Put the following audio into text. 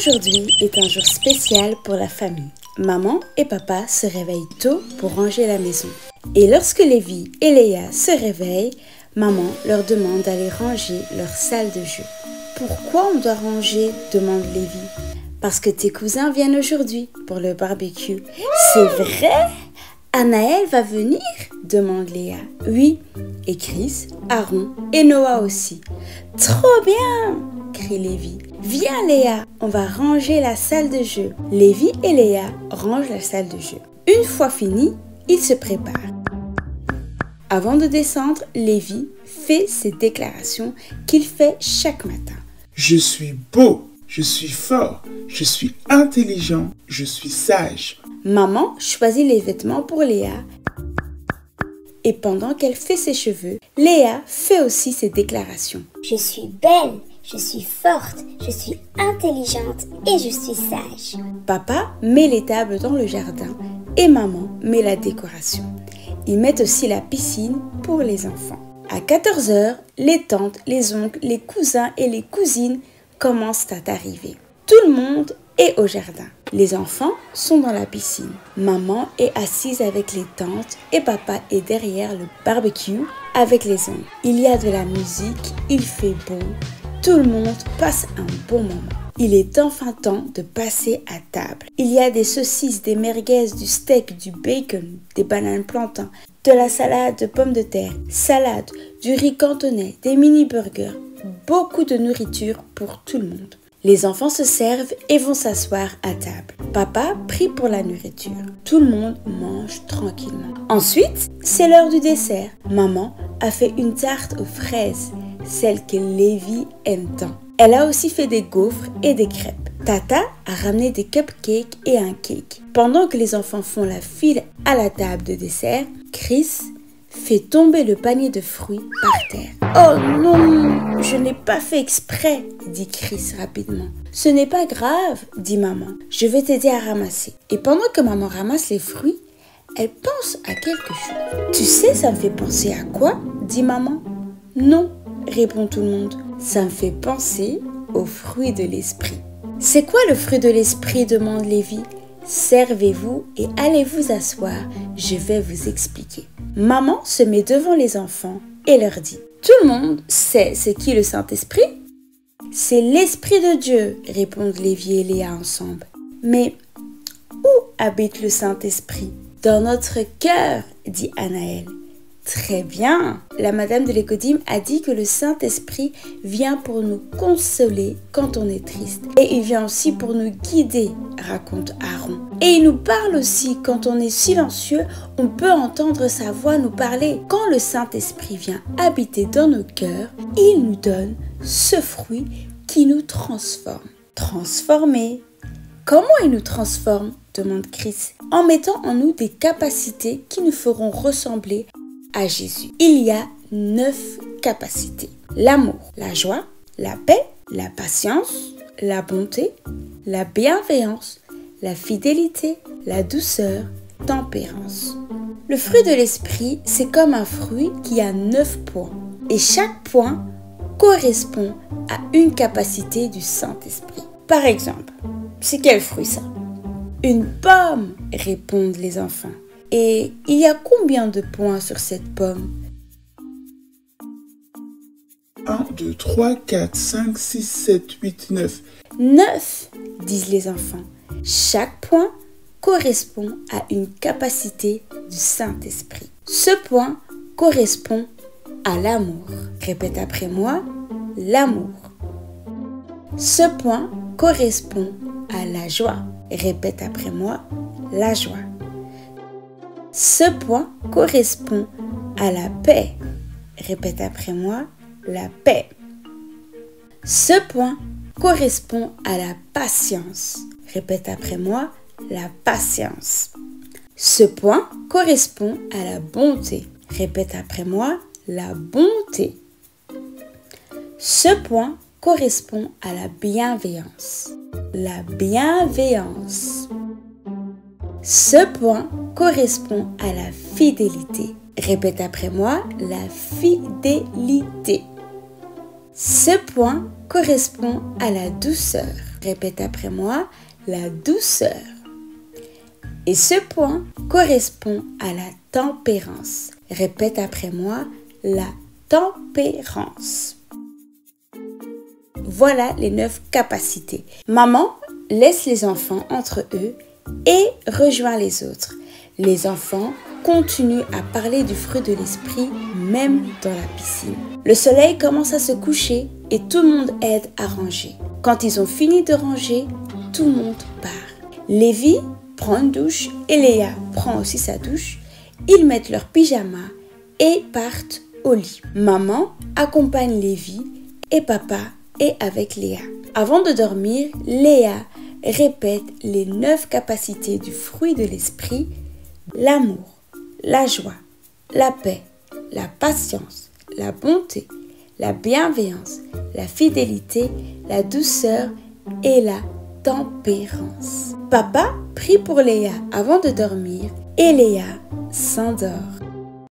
Aujourd'hui est un jour spécial pour la famille. Maman et papa se réveillent tôt pour ranger la maison. Et lorsque Lévi et Léa se réveillent, maman leur demande d'aller ranger leur salle de jeu. Pourquoi on doit ranger? Demande Lévi. Parce que tes cousins viennent aujourd'hui pour le barbecue. C'est vrai? Anaël va venir? Demande Léa. Oui, et Chris, Aaron et Noah aussi. Trop bien! Crie Lévi. Viens Léa, on va ranger la salle de jeu. Lévi et Léa rangent la salle de jeu. Une fois fini, ils se préparent. Avant de descendre, Lévi fait ses déclarations qu'il fait chaque matin. Je suis beau, je suis fort, je suis intelligent, je suis sage. Maman choisit les vêtements pour Léa. Et pendant qu'elle fait ses cheveux, Léa fait aussi ses déclarations. Je suis belle, je suis forte, je suis intelligente et je suis sage. Papa met les tables dans le jardin et maman met la décoration. Ils mettent aussi la piscine pour les enfants. À 14h, les tantes, les oncles, les cousins et les cousines commencent à arriver. Tout le monde est au jardin. Les enfants sont dans la piscine. Maman est assise avec les tantes et papa est derrière le barbecue avec les oncles. Il y a de la musique, il fait beau. Tout le monde passe un bon moment. Il est enfin temps de passer à table. Il y a des saucisses, des merguez, du steak, du bacon, des bananes plantains, de la salade de pommes de terre, salade, du riz cantonais, des mini-burgers. Beaucoup de nourriture pour tout le monde. Les enfants se servent et vont s'asseoir à table. Papa prie pour la nourriture. Tout le monde mange tranquillement. Ensuite, c'est l'heure du dessert. Maman a fait une tarte aux fraises, celle que Lévi aime tant. Elle a aussi fait des gaufres et des crêpes. Tata a ramené des cupcakes et un cake. Pendant que les enfants font la file à la table de dessert, Chris fait tomber le panier de fruits par terre. « Oh non, je n'ai pas fait exprès » dit Chris rapidement. « Ce n'est pas grave » dit maman. « Je vais t'aider à ramasser. » Et pendant que maman ramasse les fruits, elle pense à quelque chose. « Tu sais, ça me fait penser à quoi ?» dit maman. « Non » répond tout le monde. « Ça me fait penser au fruit de l'esprit. » « C'est quoi le fruit de l'esprit » demande Lévi. « Servez-vous et allez vous asseoir, je vais vous expliquer. » Maman se met devant les enfants et leur dit « Tout le monde sait c'est qui le Saint-Esprit ?»« C'est l'Esprit de Dieu » répondent Lévi et Léa ensemble. « Mais où habite le Saint-Esprit ?»« Dans notre cœur » dit Anaël. Très bien. La madame de l'écodime a dit que le Saint-Esprit vient pour nous consoler quand on est triste. Et il vient aussi pour nous guider, raconte Aaron. Et il nous parle aussi quand on est silencieux, on peut entendre sa voix nous parler. Quand le Saint-Esprit vient habiter dans nos cœurs, il nous donne ce fruit qui nous transforme. Transformer. Comment il nous transforme? Demande Chris. En mettant en nous des capacités qui nous feront ressembler à Jésus. Il y a 9 capacités. L'amour, la joie, la paix, la patience, la bonté, la bienveillance, la fidélité, la douceur, tempérance. Le fruit de l'esprit, c'est comme un fruit qui a 9 points. Et chaque point correspond à une capacité du Saint-Esprit. Par exemple, c'est quel fruit ça? Une pomme, répondent les enfants. Et il y a combien de points sur cette pomme? 1, 2, 3, 4, 5, 6, 7, 8, 9. 9, disent les enfants. Chaque point correspond à une capacité du Saint-Esprit. Ce point correspond à l'amour. Répète après moi, l'amour. Ce point correspond à la joie. Répète après moi, la joie. Ce point correspond à la paix. Répète après moi, la paix. Ce point correspond à la patience. Répète après moi, la patience. Ce point correspond à la bonté. Répète après moi, la bonté. Ce point correspond à la bienveillance. La bienveillance. Ce point correspond à la fidélité. Répète après moi, la fidélité. Ce point correspond à la douceur. Répète après moi, la douceur. Et ce point correspond à la tempérance. Répète après moi, la tempérance. Voilà les 9 capacités. Maman laisse les enfants entre eux et rejoint les autres. Les enfants continuent à parler du fruit de l'esprit même dans la piscine. Le soleil commence à se coucher et tout le monde aide à ranger. Quand ils ont fini de ranger, tout le monde part. Lévi prend une douche et Léa prend aussi sa douche. Ils mettent leur pyjama et partent au lit. Maman accompagne Lévi et papa est avec Léa. Avant de dormir, Léa répète les 9 capacités du fruit de l'esprit: l'amour, la joie, la paix, la patience, la bonté, la bienveillance, la fidélité, la douceur et la tempérance. Papa prie pour Léa avant de dormir et Léa s'endort.